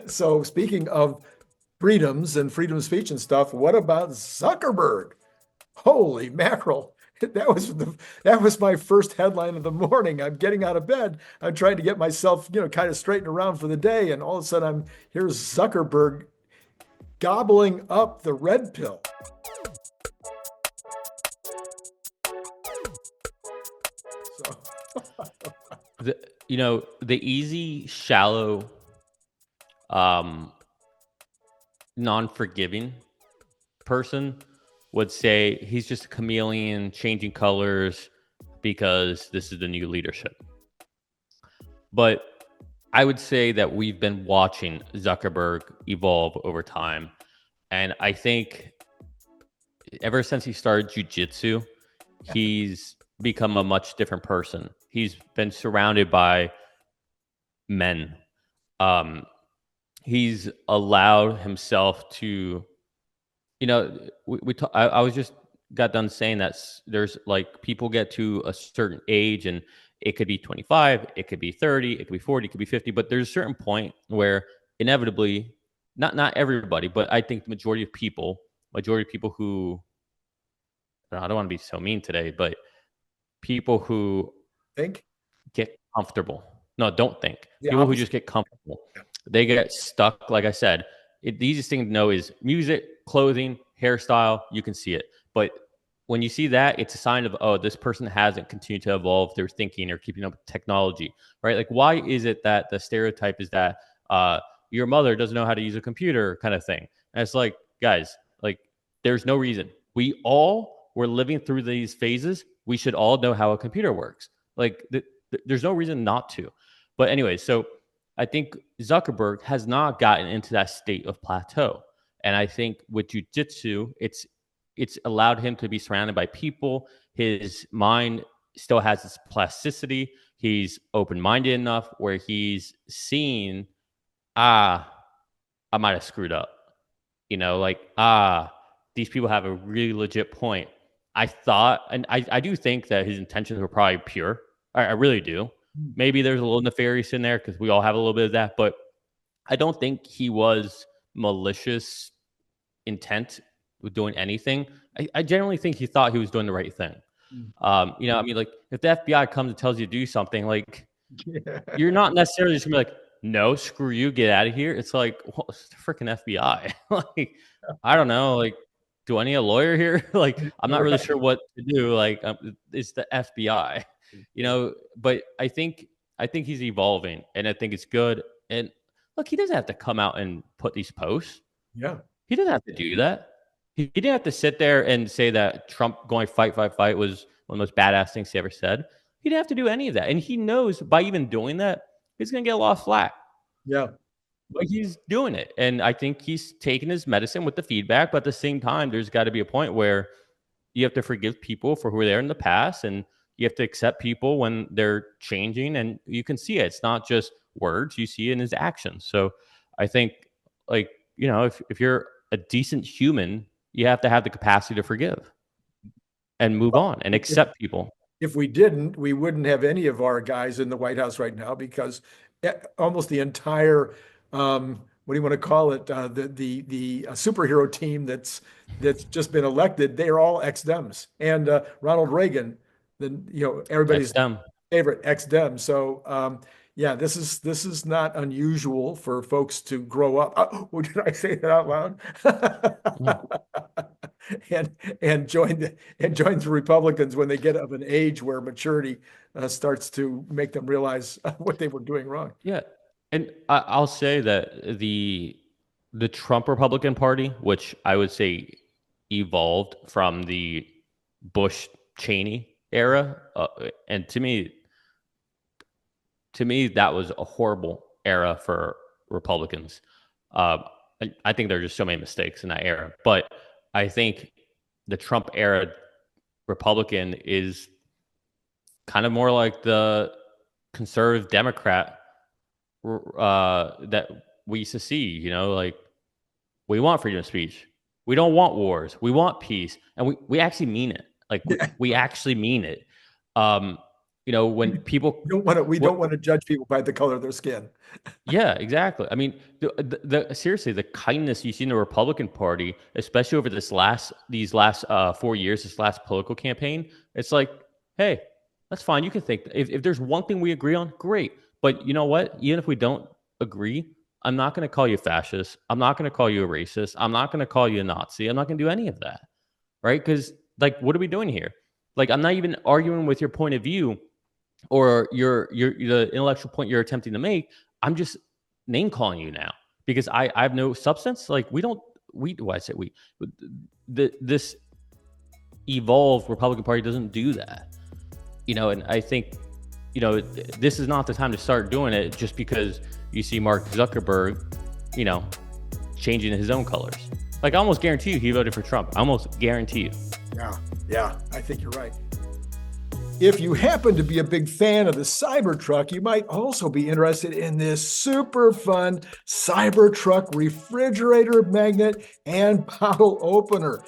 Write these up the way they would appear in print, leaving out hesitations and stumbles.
So speaking of freedoms and freedom of speech and stuff, what about Zuckerberg? Holy mackerel. That was my first headline of the morning. I'm getting out of bed. I'm trying to get myself, kind of straightened around for the day. And all of a sudden here's Zuckerberg gobbling up the red pill. So the easy, shallow, non-forgiving person would say he's just a chameleon changing colors because this is the new leadership. But I would say that we've been watching Zuckerberg evolve over time. And I think ever since he started jiu-jitsu, he's become a much different person. He's been surrounded by men. He's allowed himself to, I was just got done saying that there's like people get to a certain age and it could be 25, it could be 30, it could be 40, it could be 50, but there's a certain point where inevitably, not everybody, but I think the majority of people who, I don't want to be so mean today, but people who get comfortable. No, don't think. People who just get comfortable. They get stuck. Like I said, the easiest thing to know is music, clothing, hairstyle. You can see it. But when you see that, it's a sign of, oh, this person hasn't continued to evolve their thinking or keeping up with technology, right? Like, why is it that the stereotype is that your mother doesn't know how to use a computer kind of thing? And it's like, guys, like, there's no reason. We all were living through these phases. We should all know how a computer works. Like, there's no reason not to. But anyway, so I think Zuckerberg has not gotten into that state of plateau. And I think with jiu-jitsu, it's allowed him to be surrounded by people. His mind still has its plasticity. He's open-minded enough where he's seeing, I might have screwed up. These people have a really legit point. I thought, and I do think that his intentions were probably pure. I really do. Maybe there's a little nefarious in there because we all have a little bit of that, but I don't think he was malicious intent with doing anything. I generally think he thought he was doing the right thing. Like if the FBI comes and tells you to do something, like you're not necessarily just gonna be like, no, screw you, get out of here. It's like, well, it's the freaking FBI. Like, I don't know, like, do I need a lawyer here? Like, I'm not really sure what to do. Like, it's the FBI, but I think he's evolving and I think it's good. And look, he doesn't have to come out and put these posts. Yeah. He doesn't have to do that. He didn't have to sit there and say that Trump going fight was one of the most badass things he ever said. He didn't have to do any of that. And he knows by even doing that, he's going to get a lot of flack. Yeah. But he's doing it. And I think he's taking his medicine with the feedback. But at the same time, there's got to be a point where you have to forgive people for who they are in the past. And you have to accept people when they're changing. And you can see it. It's not just words. You see it in his actions. So I think, if you're a decent human, you have to have the capacity to forgive and move on and accept people. If we didn't, we wouldn't have any of our guys in the White House right now because almost the entire, what do you want to call it? The superhero team that's just been elected, they are all ex-Dems. And Ronald Reagan, everybody's favorite ex-Dem. So this is not unusual for folks to grow up. Oh, did I say that out loud? and join the Republicans when they get of an age where maturity starts to make them realize what they were doing wrong. Yeah, and I'll say that the Trump Republican Party, which I would say evolved from the Bush Cheney era, and to me that was a horrible era for Republicans. I think there are just so many mistakes in that era, but I think the Trump era Republican is kind of more like the conservative Democrat that we used to see, like we want freedom of speech. We don't want wars. We want peace. And we actually mean it. Like we actually mean it. You know, when people we don't want to judge people by the color of their skin. Yeah, exactly. I mean, seriously, the kindness you see in the Republican Party, especially over these last 4 years, this last political campaign, it's like, hey, that's fine. You can think if there's one thing we agree on, great. But you know what? Even if we don't agree, I'm not going to call you a fascist. I'm not going to call you a racist. I'm not going to call you a Nazi. I'm not going to do any of that, right? Because like, what are we doing here? Like, I'm not even arguing with your point of view or the intellectual point you're attempting to make. I'm just name calling you now because I have no substance. Like this evolved Republican Party doesn't do that, you know. And I think, you know, this is not the time to start doing it just because you see Mark Zuckerberg, you know, changing his own colors. Like, I almost guarantee you he voted for Trump. I almost guarantee you. Yeah, I think you're right. If you happen to be a big fan of the Cybertruck, you might also be interested in this super fun Cybertruck refrigerator magnet and bottle opener.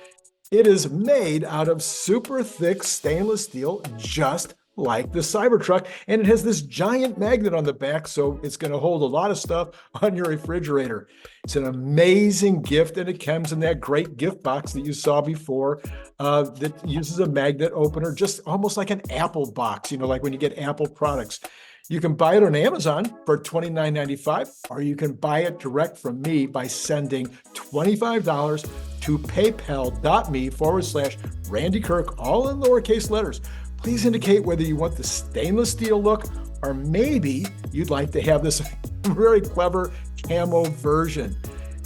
It is made out of super thick stainless steel, just like the Cybertruck, and it has this giant magnet on the back, so it's going to hold a lot of stuff on your refrigerator. It's an amazing gift, and it comes in that great gift box that you saw before that uses a magnet opener, just almost like an Apple box, you know, like when you get Apple products. You can buy it on Amazon for $29.95, or you can buy it direct from me by sending $25 to paypal.me/Randy Kirk, all in lowercase letters. Please indicate whether you want the stainless steel look or maybe you'd like to have this very clever camo version.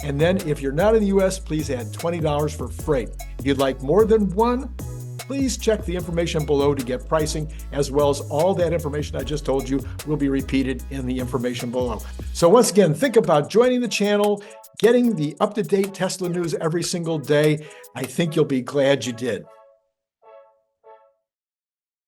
And then if you're not in the US, please add $20 for freight. If you'd like more than one, please check the information below to get pricing, as well as all that information I just told you will be repeated in the information below. So once again, think about joining the channel, getting the up-to-date Tesla news every single day. I think you'll be glad you did.